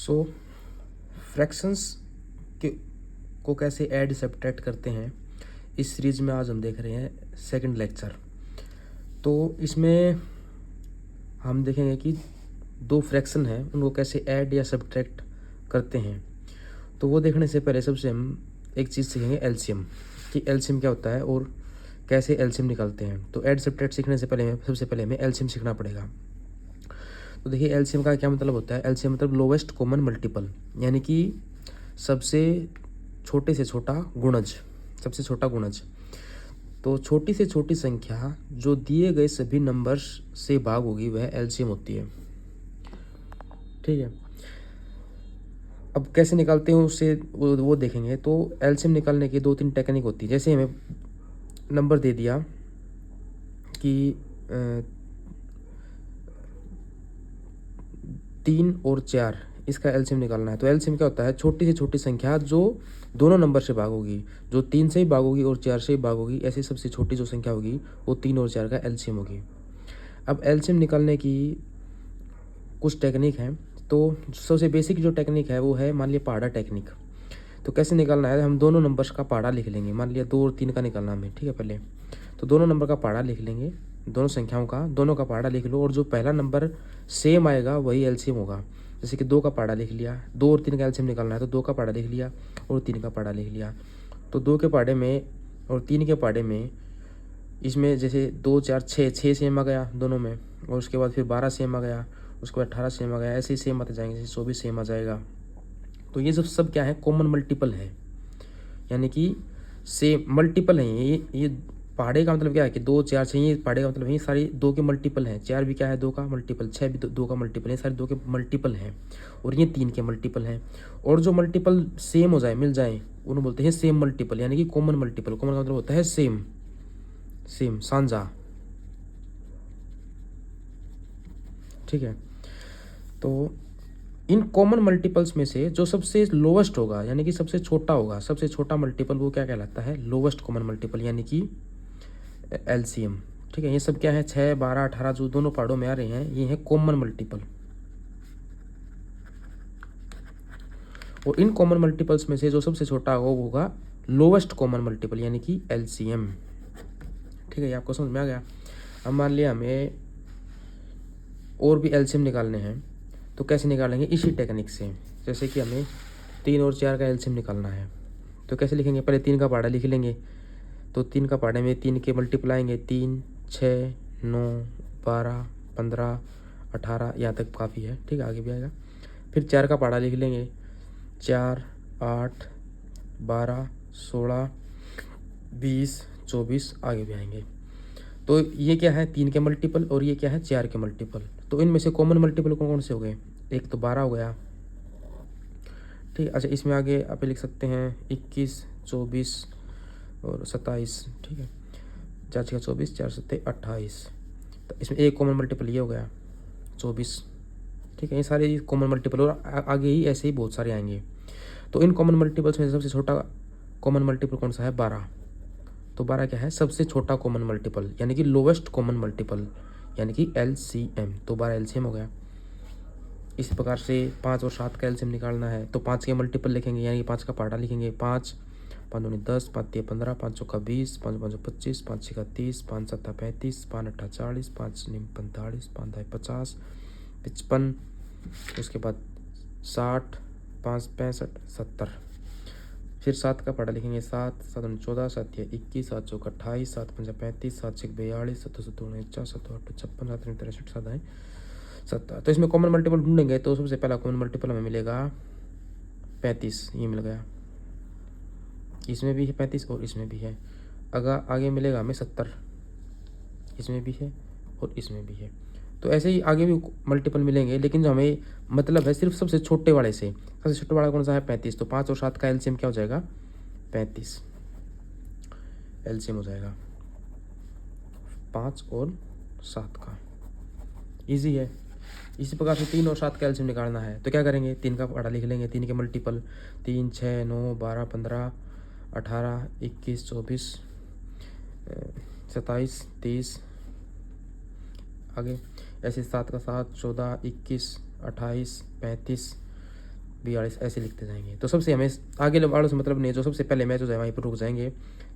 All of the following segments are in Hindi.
सो फ्रैक्शंस के को कैसे ऐड सब्ट्रैक्ट करते हैं, इस सीरीज़ में आज हम देख रहे हैं सेकंड लेक्चर। तो इसमें हम देखेंगे कि दो फ्रैक्शन हैं उनको कैसे ऐड या सब्ट्रैक्ट करते हैं। तो वो देखने से पहले सबसे हम एक चीज़ सीखेंगे एलसीएम, कि एलसीएम क्या होता है और कैसे एलसीएम निकालते हैं। तो ऐड सब्ट्रैक्ट सीखने से पहले सबसे पहले हमें एलसीएम सीखना पड़ेगा। तो देखिए एलसीएम का क्या मतलब होता है। एलसीएम मतलब लोवेस्ट कॉमन मल्टीपल, यानी कि सबसे छोटे से छोटा गुणज, सबसे छोटा गुणज। तो छोटी से छोटी संख्या जो दिए गए सभी नंबर्स से भाग होगी वह एलसीएम होती है। ठीक है, अब कैसे निकालते हैं उससे वो देखेंगे। तो एलसीएम निकालने की दो तीन टेक्निक होती है। जैसे हमें नंबर दे दिया कि 3 और 4, इसका एलसीएम निकालना है। तो एलसीएम क्या होता है, छोटी से छोटी संख्या जो दोनों नंबर से भाग होगी, जो 3 से ही भाग होगी और 4 से ही भाग होगी, ऐसी सबसे छोटी जो संख्या होगी वो 3 और 4 का एलसीएम होगी। अब एलसीएम निकालने की कुछ टेक्निक हैं। तो सबसे बेसिक जो टेक्निक है वो है, मान लिया पहाड़ा टेक्निक। तो कैसे निकालना है, हम दोनों नंबर्स का पहाड़ा लिख लेंगे। मान लिया 2 और 3 का निकालना हमें, ठीक है। पहले तो दोनों नंबर का पहाड़ा लिख लेंगे, दोनों संख्याओं का, दोनों का पहाड़ा लिख लो, और जो पहला नंबर सेम आएगा वही एलसीएम होगा। जैसे कि 2 का पहाड़ा लिख लिया, 2 और 3 का एलसीएम निकालना है तो 2 का पहाड़ा लिख लिया और 3 का पहाड़ा लिख लिया। तो 2 के पहाड़े में और 3 के पहाड़े में, इसमें जैसे 2 4 6 सेम आ गया दोनों में, और उसके बाद फिर 12 सेम आ गया, उसके बाद 18 सेम आ गया, ऐसे ही सेम आते जाएंगे, जैसे 24 सेम आ जाएगा। तो ये सब क्या है, कॉमन मल्टीपल है, यानी कि सेम मल्टीपल है। ये पहाड़े का मतलब क्या है कि 2 4 6, ये पहाड़े का मतलब ये सारी 2 के मल्टीपल हैं। 4 भी क्या है, 2 का मल्टीपल, 6 भी 2 का मल्टीपल है, सारे 2 के मल्टीपल हैं, और ये 3 के मल्टीपल हैं। और जो मल्टीपल सेम हो जाए, मिल जाए, उन्हें बोलते हैं सेम मल्टीपल, यानी कि कॉमन मल्टीपल। कॉमन का मतलब होता है सेम, सेम साझा। ठीक है, तो इन कॉमन मल्टीपल्स में से जो सबसे लोवेस्ट होगा, यानी कि सबसे छोटा होगा, सबसे छोटा मल्टीपल, वो क्या कहलाता है, लोवेस्ट कॉमन मल्टीपल, यानी कि एलसीएम। ठीक है, ये सब क्या है, 6 12 18 जो दोनों पार्टों में आ रहे हैं, ये है कॉमन मल्टीपल। और इन कॉमन मल्टीपल्स में से जो सबसे छोटा होगा वो होगा लोवेस्ट कॉमन मल्टीपल, यानी कि एलसीएम। ठीक है, ये आपको समझ में आ गया। अब मान लिया हमें और भी एलसीएम निकालने हैं, तो कैसे निकालेंगे, इसी टेक्निक से। जैसे कि हमें 3 और 4 का एलसीएम निकालना है, तो कैसे लिखेंगे, पहले 3 का पहाड़ा लिख लेंगे। तो 3 का पहाड़े में 3 के मल्टीपल आएंगे, 3 6 9 12 15 18, यहाँ तक काफ़ी है। ठीक है, आगे भी आएगा। फिर 4 का पहाड़ा लिख लेंगे, 4 8 12 16 20 24, आगे भी आएंगे। तो ये क्या है, 3 के मल्टीपल, और ये क्या है, 4 के मल्टीपल। तो इनमें से कॉमन मल्टीपल कौन कौन से हो गए, एक तो 12 हो गया। ठीक है, अच्छा इसमें आगे आप लिख सकते हैं 21 24 और 27। ठीक है, 4 6 24, 4 7 28। तो इसमें एक कॉमन मल्टीपल ये हो गया 24। ठीक है, ये सारे कॉमन मल्टीपल, और आगे ही ऐसे ही बहुत सारे आएंगे। तो इन कॉमन मल्टीपल्स में सबसे छोटा कॉमन मल्टीपल कौन सा है, 12। तो 12 क्या है, सबसे छोटा कॉमन मल्टीपल, यानी कि लोवेस्ट कॉमन मल्टीपल, यानी कि एलसीएम। तो 12 एलसीएम हो गया। इसी प्रकार से 5 और 7 का एलसीएम निकालना है, तो 5 के मल्टीपल लिखेंगे, यानी कि 5 का पहाड़ा लिखेंगे। 5 5 दूनी 10, 5 3 15, 5 चौका 20, 5 5 25, 5 6 30, 5 7 35, 5 8 40, 5 9 45, 5 10 50 55, उसके बाद 60, 5 65 70। फिर 7 का पहाड़ा लिखेंगे, 7 7 दूनी 14, 7 या 21, 7 चौका 28, 7 5 35, 7 6 42, 7 7 49, 7 8 56, 7 9 63, 7 70। तो इसमें कॉमन मल्टीपल ढूंढेंगे, तो सबसे पहला कॉमन मल्टीपल हमें मिलेगा 35, ये मिल गया। इसमें भी है 35 और इसमें भी है। अगर आगे मिलेगा हमें 70, इसमें भी है और इसमें भी है। तो ऐसे ही आगे भी मल्टीपल मिलेंगे, लेकिन जो हमें मतलब है सिर्फ सबसे छोटे वाले से। सबसे छोटे वाला कौन सा है, 35। तो 5 और 7 का एलसीएम क्या हो जाएगा, 35 एलसीएम हो जाएगा 5 और 7 का। इजी है। इसी प्रकार से 3 और 7 का एलसीएम निकालना है, तो क्या करेंगे, 3 का पहाड़ा लिख लेंगे, 3 के मल्टीपल, 3 6 9 12 15 18 21 24 27 30, आगे ऐसे 7 का 7 14 21 28 35 42 ऐसे लिखते जाएंगे। तो सबसे हमें आगे वालों से मतलब नहीं, जो सबसे पहले मैच हो जाए वहीं पर रुक जाएंगे।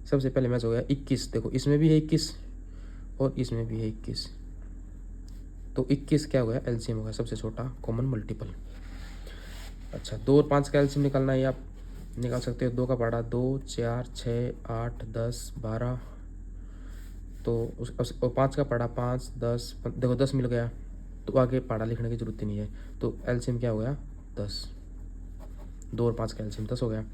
सबसे पहले मैच हो गया 21, देखो इसमें भी है 21 और इसमें भी है 21, तो 21 क्या हो गया, एलसीएम हो गया सबसे छोटा कॉमन मल्टीपल। अच्छा 2 और 5 का एलसीएम निकालना है, आप निकाल सकते हो। 2 का पहाड़ा 2, 4, 6, 8, 10, 12, तो और 5 का पहाड़ा 5, 10, देखो 10 मिल गया, तो आगे पहाड़ा लिखने की जरूरत ही नहीं है। तो एलसीएम क्या हो गया 10, 2 और 5 का एलसीएम 10 हो गया।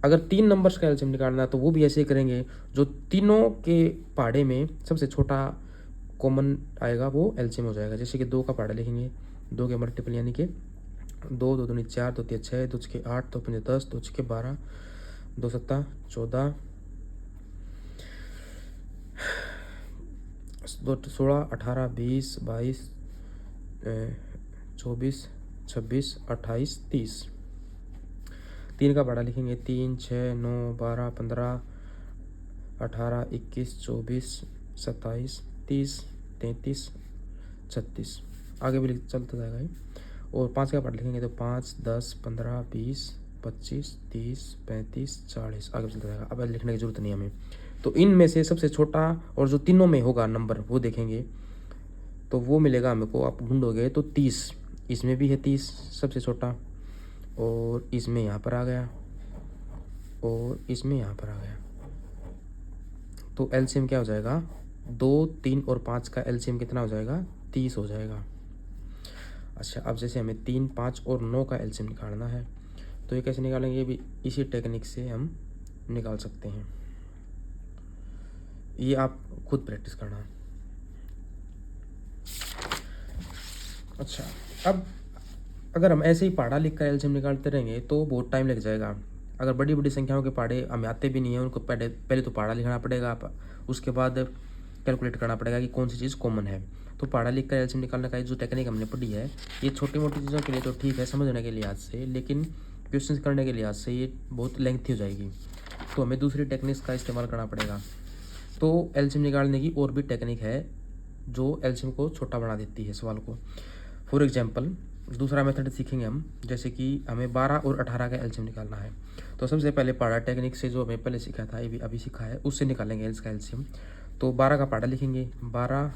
अगर 3 नंबर्स का एलसीएम निकालना है तो वो भी ऐसे ही करेंगे, जो तीनों के पहाड़े में सबसे छोटा कॉमन आएगा वो एलसीएम हो जाएगा। जैसे कि 2 का पहाड़ा लिखेंगे, 2 के मल्टीपल यानी कि 2, 2 दूनी 4, 2 तिया 6, 2 छके 8, 2 पंजे 10, 2 छके 12, 2 सत्ता 14, 2 16, 18, 20, 22, 24, 26, 28, 30। 3 का पहाड़ा लिखेंगे 3, 6, 9, 12, 15, 18, 21, 24, 27, 30, 33, 36, आगे भी चलता जाएगा ही। और 5 का पहाड़ा लिखेंगे तो 5, 10, 15, 20, 25, 30, 35, 40, आगे चलता जाएगा। अब लिखने की जरूरत नहीं हमें। तो इनमें से सबसे छोटा और जो तीनों में होगा नंबर वो देखेंगे, तो वो मिलेगा हमको, आप ढूंढोगे तो 30, इसमें भी है 30 सबसे छोटा, और इसमें यहाँ पर आ गया, और इसमें यहाँ पर आ गया। तो एलसीएम क्या हो जाएगा, 2, 3 और 5 का एलसीएम कितना हो जाएगा, 30 हो जाएगा। अच्छा अब जैसे हमें 3, 5 और 9 का एलसीएम निकालना है, तो ये कैसे निकालेंगे, ये भी इसी टेक्निक से हम निकाल सकते हैं। ये आप खुद प्रैक्टिस करना। अच्छा अब अगर हम ऐसे ही पहाड़ा लिख कर एलसीएम निकालते रहेंगे तो बहुत टाइम लग जाएगा। अगर बड़ी बड़ी संख्याओं के पहाड़े हमें आते भी नहीं है, उनको पहले तो पहाड़ा लिखना पड़ेगा, उसके बाद कैलकुलेट करना पड़ेगा कि कौन सी चीज़ कॉमन है। तो पहाड़ा लिख कर एलसीएम निकालने का जो टेक्निक हमने पढ़ी है, ये छोटी मोटी चीज़ों के लिए तो ठीक है समझने के लिहाज से, लेकिन क्वेश्चन करने के लिहाज से ये बहुत लेंथी हो जाएगी, तो हमें दूसरी टेक्निक्स का इस्तेमाल करना पड़ेगा। तो एलसीएम निकालने की और भी टेक्निक है जो एलसीएम को छोटा बना देती है सवाल को। फॉर एग्जाम्पल दूसरा मेथड सीखेंगे हम, जैसे कि हमें 12 और 18 का एलसीएम निकालना है। तो सबसे पहले पहाड़ा टेक्निक से जो हमें पहले सीखा था, ये भी अभी सीखा है, उससे निकालेंगे इसका एलसीएम। तो 12 का पहाड़ा लिखेंगे, 12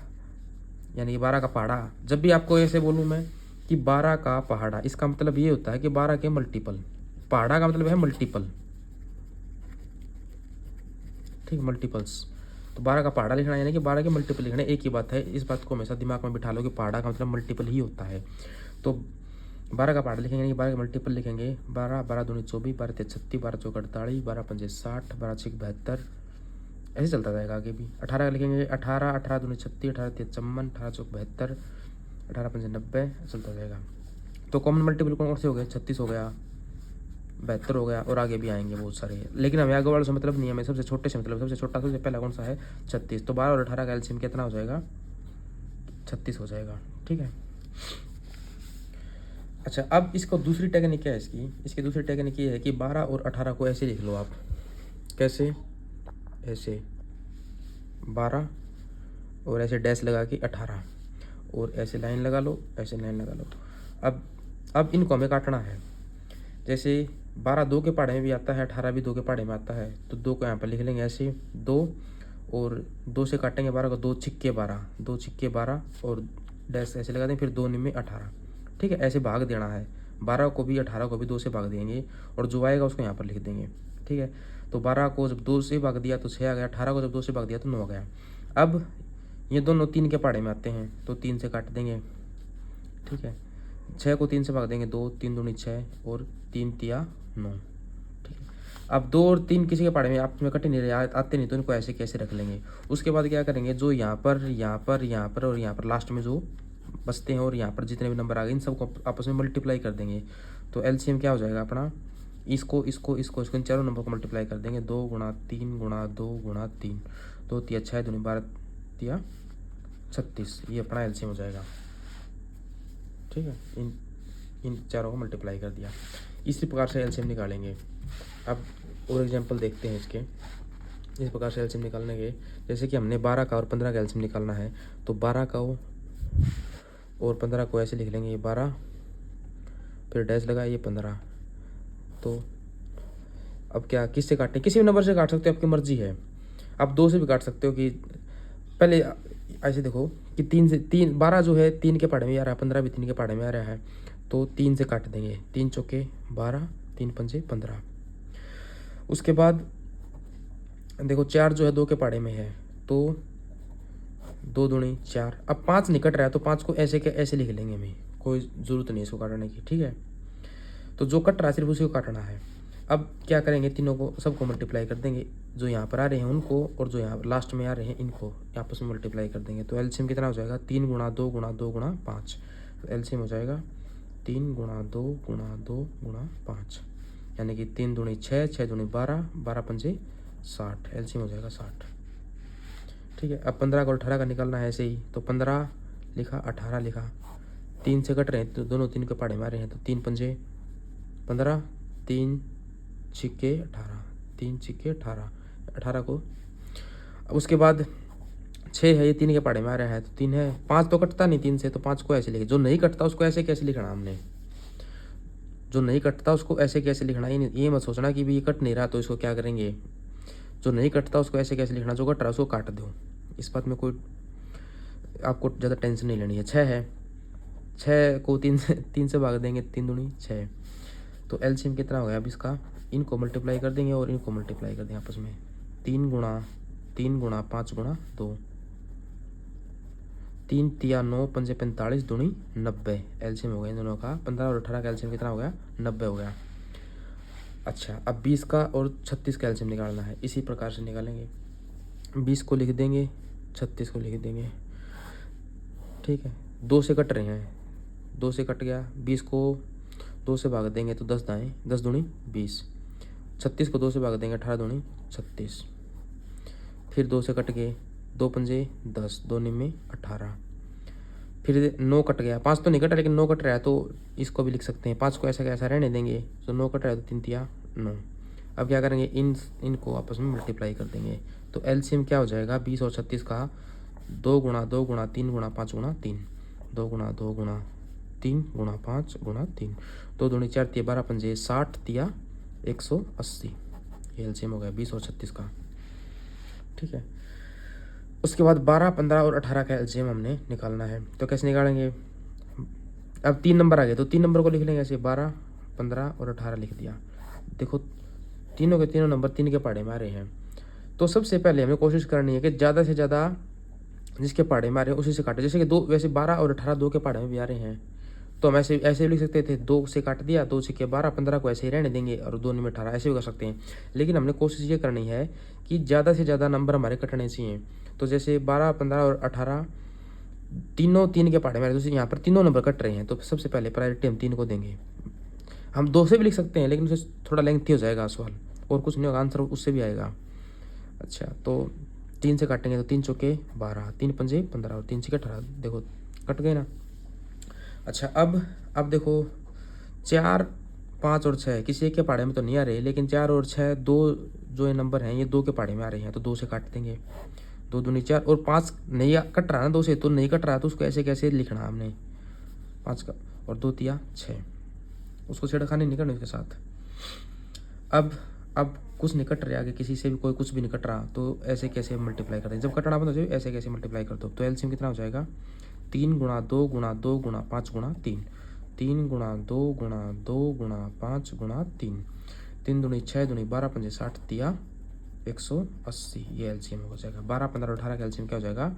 यानी कि 12 का पहाड़ा। जब भी आपको ऐसे बोलूँ मैं कि 12 का पहाड़ा, इसका मतलब ये होता है कि 12 के मल्टीपल। पहाड़ा का मतलब है मल्टीपल, ठीक, मल्टीपल्स। तो 12 का पहाड़ा लिखना यानी कि 12 के मल्टीपल लिखना, एक ही बात है, इस बात को हमेशा दिमाग में बिठा लो कि पहाड़ा का मतलब मल्टीपल ही होता है। तो 12 का पहाड़ा लिखेंगे यानी 12 के मल्टीपल लिखेंगे, 12, 12 दूनी 24, 12 तिया 36, 12 चौक 48, 12 पंजे 60, 12 छक 72, ऐसे चलता जाएगा आगे भी। 18 का लिखेंगे 18, 18 दूनी 36, 18 तिया 54, 18 चौक 72, 18 पंजे 90, चलता जाएगा। तो कॉमन मल्टीपल कौन से हो गए, 36 हो गया, 72 हो गया, और आगे भी आएंगे बहुत सारे, लेकिन हमें आगे वालों से मतलब नहीं है, हमें सबसे छोटे से मतलब, सबसे छोटा सबसे पहला कौन सा है, 36। तो 12 और 18 का एलसीएम कितना हो जाएगा, 36 हो जाएगा, ठीक है। अच्छा अब इसको दूसरी टेक्निक क्या है इसकी दूसरी टेक्निक ये है कि 12 और 18 को ऐसे लिख लो आप, कैसे, ऐसे 12 और ऐसे डैश लगा के 18, और ऐसे लाइन लगा लो, ऐसे लाइन लगा लो। अब इनको हमें काटना है। जैसे 12 2 के पहाड़े में भी आता है, 18 भी 2 के पहाड़े में आता है, तो 2 को यहाँ पर लिख लेंगे ऐसे 2, और 2 से काटेंगे 12 को, 2 छिक्के 12, 2 छिक्के 12, और डैश ऐसे लगा देंगे, फिर 2 में 18, ठीक है। ऐसे भाग देना है, 12 को भी 18 को भी 2 से भाग देंगे, और जो आएगा उसको यहाँ पर लिख देंगे, ठीक है। तो 12 को जब 2 से भाग दिया तो 6 आ गया, 18 को जब 2 से भाग दिया तो 9 आ गया। अब ये दोनों 3 के पहाड़े में आते हैं, तो 3 से काट देंगे, ठीक है। 6 को 3 से भाग देंगे, 2, 3 दूनी 6, और 3 तिया 9, ठीक है। अब 2 और 3 किसी के पहाड़े में आप में कटे नहीं रहे, आते नहीं, तो इनको ऐसे कैसे रख लेंगे। उसके बाद क्या करेंगे, जो यहाँ पर यहाँ पर यहाँ पर और यहाँ पर लास्ट में जो बचते हैं, और यहाँ पर जितने भी नंबर आ गए, इन सबको आपस में मल्टीप्लाई कर देंगे। तो एलसीएम क्या हो जाएगा अपना, इसको इन चारों नंबर को मल्टीप्लाई कर देंगे, 2 गुणा 3 गुणा 2 गुणा 3, 2 तिया 6 दूनी 12 तिया 36, ये अपना एलसीएम हो जाएगा, ठीक है। इन चारों को मल्टीप्लाई कर दिया, इसी प्रकार से एलसीएम निकालेंगे। अब और एग्जांपल देखते हैं इसके, इस प्रकार से एलसीएम निकालने के, जैसे कि हमने 12 का और 15 का एलसीएम निकालना है, तो 12 का और 15 को ऐसे लिख लेंगे, 12, फिर डैश लगा, ये 15। तो अब क्या किससे काटें, किसी भी नंबर से काट सकते हो, आपकी मर्जी है। आप 2 से भी काट सकते हो कि पहले ऐसे देखो कि 3 से 3 12 जो है 3 के पहाड़े में आ रहा है, 15 भी 3 के पहाड़े में आ रहा है, तो 3 से काट देंगे। 3 चौके 12, 3 पंजे 15। उसके बाद देखो 4 जो है 2 के पहाड़े में है, तो 2 दूनी 4। अब 5 निकट रहा है तो 5 को ऐसे के ऐसे लिख लेंगे हमें, कोई ज़रूरत नहीं इसको काटने की, ठीक है। तो जो कट रहा है सिर्फ उसी को काटना है। अब क्या करेंगे, तीनों को सबको मल्टीप्लाई कर देंगे, जो यहाँ पर आ रहे हैं उनको और जो यहाँ लास्ट में आ रहे हैं इनको आपस में मल्टीप्लाई कर देंगे। तो एलसीएम कितना हो जाएगा, 3 गुणा 2 गुणा 2 गुणा 5। तो एलसीएम हो जाएगा 3 गुणा 2 गुणा 2 गुणा 5, यानी कि 3 दूनी 6, 6 दूनी 12, 12 पंजे 60। एलसीएम हो जाएगा 60, ठीक है। अब 15 को 18 का निकालना है ऐसे ही, तो 15 लिखा, 18 लिखा। 3 से कट रहे हैं तो दोनों 3 के पहाड़े मारे हैं, तो 3 पंजे 15, 3 छिक्के 18, 3 छिक्के 18, 18 को। उसके बाद 6 है, ये 3 के पहाड़े में आ रहा है, तो 3 है। 5 तो कटता नहीं 3 से, तो 5 को ऐसे लिखे। जो नहीं कटता उसको ऐसे कैसे लिखना हमने, जो नहीं कटता उसको ऐसे कैसे लिखना। ये मत सोचना कि भी ये कट नहीं रहा तो इसको क्या करेंगे। जो नहीं कटता उसको ऐसे कैसे लिखना, जो कट रहा है उसको काट दो। इस बात में कोई आपको ज़्यादा टेंशन नहीं लेनी है। 6 है, 6 को 3 से भाग देंगे, 3 दूनी 6। तो एलसीएम कितना हो गया अब इसका, इनको मल्टीप्लाई कर देंगे और इनको मल्टीप्लाई कर देंगे आपस में। 3 गुणा 5 गुणा 2, 3 तिया 9 पंजे 45 दूनी 90। एलसीएम हो गया इन दोनों का 15 और 18 का एलसीएम कितना हो गया, 90 हो गया। अच्छा, अब 20 का और 36 का एलसीएम निकालना है, इसी प्रकार से निकालेंगे। 20 को लिख देंगे, 36 को लिख देंगे, ठीक है। 2 से कट रहे हैं, 2 से कट गया। 20 को 2 से भाग देंगे तो 10 दाएँ, 10 दूनी 20। 36 को 2 से भाग देंगे, 18 दूनी 36। फिर 2 से कट गए, 2 पंजे 10, 2 निम्मे 18। फिर 9 कट गया, 5 तो नहीं कटा लेकिन 9 कट रहा है तो इसको भी लिख सकते हैं। 5 को ऐसा कैसा रहने देंगे, तो 9 कट रहा है तो 3 तिया 9। अब क्या करेंगे, इनको आपस में मल्टीप्लाई कर देंगे। तो एलसीएम क्या हो जाएगा 20 और 36 का, 2 गुणा 2 गुणा 3 गुणा 5 गुणा 3, 2 गुणा 2 गुणा 3 गुणा 5 गुणा 3, 2 दूनी 4 तिया 12 पंजे 60 तिया 180। ये एलसीएम हो गया 20 और 36 का, ठीक है। उसके बाद 12, 15 और 18 का एलसीएम हमने निकालना है, तो कैसे निकालेंगे। अब 3 नंबर आ गए तो 3 नंबर को लिख लेंगे ऐसे, 12, 15 और 18 लिख दिया। देखो तीनों के तीनों नंबर 3 के पहाड़े में आ रहे हैं, तो सबसे पहले हमें कोशिश करनी है कि ज़्यादा से ज़्यादा जिसके पहाड़े में आ रहे हैं उसी से काटे। जैसे कि 2, वैसे 12 और 18 2 के पहाड़े में भी आ रहे हैं, तो हम ऐसे भी लिख सकते थे, 2 से काट दिया, 2 से 12, 15 को ऐसे ही रहने देंगे और 2 में 18, ऐसे भी कर सकते हैं। लेकिन हमने कोशिश ये करनी है कि ज़्यादा से ज़्यादा नंबर हमारे कटने चाहिए। तो जैसे 12, 15 और 18 तीनों 3 के पहाड़े में, जैसे यहाँ पर तीनों नंबर कट रहे हैं, तो सबसे पहले प्रायोरिटी हम 3 को देंगे। हम 2 से भी लिख सकते हैं लेकिन उससे थोड़ा लेंथी हो जाएगा सवाल, और कुछ नहीं होगा, आंसर उससे भी आएगा। अच्छा, तो 3 से काटेंगे तो 3 चौके 12, 3 पंजे 15 और 3 छिके 18, देखो कट गए ना। अच्छा, अब देखो 4, 5 और 6 किसी एक के पहाड़े में तो नहीं आ रहे, लेकिन 4 और 6 2 जो ये नंबर हैं ये 2 के पहाड़े में आ रहे हैं, तो 2 से काट देंगे। 2 दूनी 4 और 5 नहीं कट रहा ना 2 से, तो नहीं कट रहा तो उसको ऐसे कैसे लिखना हमने, 5 का और 2 तिया 6, उसको छेड़खानी नहीं करनी उसके साथ। अब कुछ नहीं कट रहा, आगे किसी से भी कोई कुछ भी नहीं कट रहा, तो ऐसे कैसे मल्टीप्लाई करते हैं, जब कटना बंद हो जाए ऐसे कैसे मल्टीप्लाई कर दो। तो एलसीएम कितना हो जाएगा, 3 गुणा 2 गुणा 2 गुणा 5 गुणा 3, 3 गुणा 2 गुणा 2 गुणा 5 गुणा 3, 3 दूनी 6 दूनी 12 पंजे 60 तिया 180। ये एलसीएम हो जाएगा। 12, 15 और 18 का एलसीएम क्या हो जाएगा,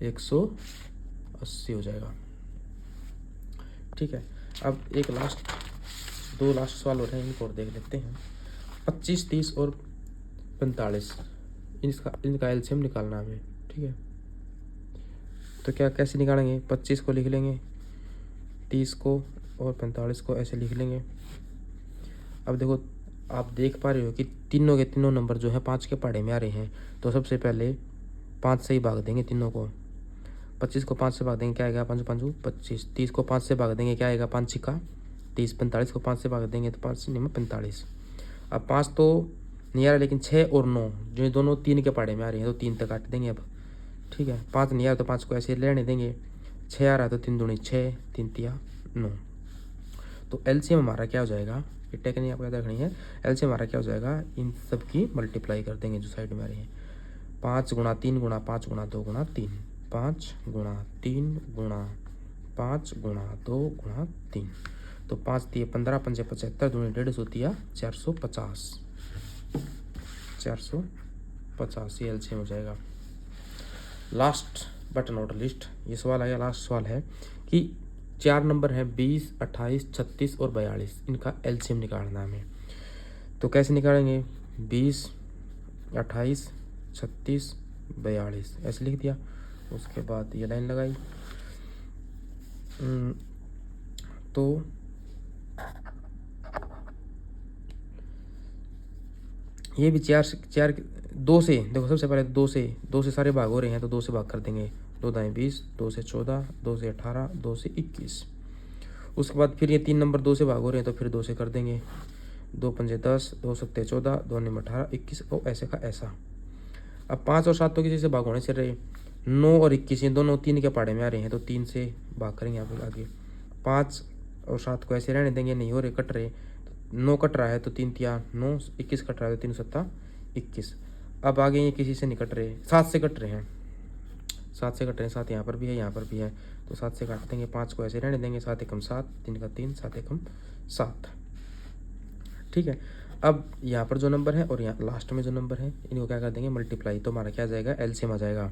180 हो जाएगा, ठीक है। अब दो लास्ट सवाल होते हैं, इनको और देख लेते हैं। 25, 30 और 45 इनका एलसीएम निकालना है हमें, ठीक है। तो क्या कैसे निकालेंगे, 25 को लिख लेंगे, 30 को और 45 को ऐसे लिख लेंगे। अब देखो आप देख पा रहे हो कि तीनों के तीनों नंबर जो है 5 के पहाड़े में आ रहे हैं, तो सबसे पहले 5 से ही भाग देंगे तीनों को। 25 को 5 से भाग देंगे क्या आएगा, 5 5 25। 30 को 5 से भाग देंगे क्या आएगा, 5 छिक्का 30। 45 को 5 से भाग देंगे तो 5 में 45। अब 5 तो नहीं आ रहा, लेकिन 6 और 9 जो दोनों 3 के पहाड़े में आ रही हैं, तो 3 तक काट देंगे अब, ठीक है। 5 नहीं आ रहा तो 5 को ऐसे रहने देंगे। 6 आ रहा तो 3 दूनी 6, 3 तिया 9। तो एलसीएम हमारा क्या हो जाएगा, ये टेक्निक आपको याद रखनी है। एलसीएम हमारा क्या हो जाएगा, इन सब की मल्टीप्लाई कर देंगे जो साइड में आ रही है। 5 गुणा 3 गुणा 5 गुणा 2 गुणा 3, 5 गुणा 3 गुणा 5 गुणा 2 गुणा 3। तो 5 दिए 15, 5 75, दूनी 150 दिया 450, 450 ये एलसीएम हो जाएगा। लास्ट बट नॉट लिस्ट, ये सवाल आया, लास्ट सवाल है कि 4 नंबर हैं 20, 28, 36 और 42, इनका एलसीएम निकालना हमें। तो कैसे निकालेंगे, 20, 28, 36, 42 ऐसे लिख दिया। उसके बाद ये लाइन लगाई। तो ये भी चार 2 से, देखो सबसे पहले 2 से सारे भाग हो रहे हैं, तो 2 से भाग कर देंगे। 2 दाएँ 20, 2 से 14, 2 से 18, 2 से 21। उसके बाद फिर ये 3 नंबर 2 से भाग हो रहे हैं, तो फिर 2 से कर देंगे। 2 पंजे 10, 2 सत्ते 14, 2 निम 18, 21 और ऐसे का ऐसा। अब 5 और 7 तो किसी से भाग होने से रहे, 9 और 21 ये दोनों 3 के पाड़े में आ रहे हैं, तो 3 से भाग करेंगे यहाँ पर आगे। 5 और 7 को ऐसे रहने देंगे, नहीं हो रहे, कट रहे। 9 कट रहा है तो 3 तिया 9, 21 कट रहा है तो 3 सत्ता 21। अब आगे ये किसी से नहीं कट रहे, 7 से कट रहे हैं, 7 से कट रहे हैं। 7 यहाँ पर भी है, यहाँ पर भी है, तो 7 से काट देंगे। 5 को ऐसे रहने देंगे, 7 एकम 7, 3 का 3, 7 एकम 7। ठीक है। अब यहाँ पर जो नंबर है और यहाँ लास्ट में जो नंबर है, इनको क्या कर देंगे, मल्टीप्लाई। तो हमारा क्या आ जाएगा, एलसीएम आ जाएगा।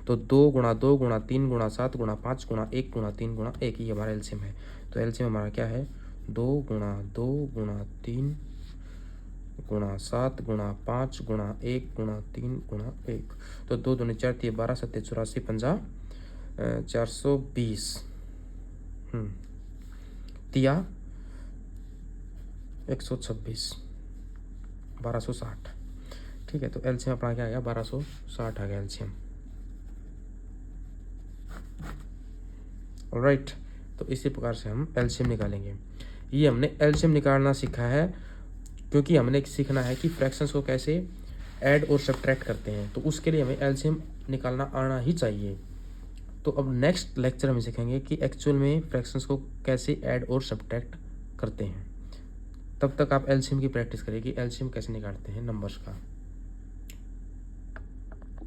तो 2 गुणा 2 गुणा 3 गुणा 7 गुणा 5 गुणा 1 गुणा 3 गुणा 1, ये हमारा एलसीएम है। तो एलसीएम हमारा क्या है, 2 गुणा 2 गुणा 3 गुणा 7 गुणा 5 गुणा 1 गुणा 3 गुणा 1। तो 2 दूनी 4, 3 12, 7 84, 50, 420, तिया 126, 1260। ठीक है। तो एलसीएम अपना क्या आ गया, 1260 आ गया एलसीएम। ऑलराइट, तो इसी प्रकार से हम एलसीएम निकालेंगे। ये हमने एलसीएम निकालना सीखा है क्योंकि हमने सीखना है कि फ्रैक्शंस को कैसे ऐड और सब्ट्रैक्ट करते हैं, तो उसके लिए हमें एलसीएम निकालना आना ही चाहिए। तो अब नेक्स्ट लेक्चर हम सीखेंगे कि एक्चुअल में फ्रैक्शंस को कैसे ऐड और सब्ट्रैक्ट करते हैं। तब तक आप एलसीएम की प्रैक्टिस करिए कि एलसीएम कैसे निकालते हैं नंबर्स का।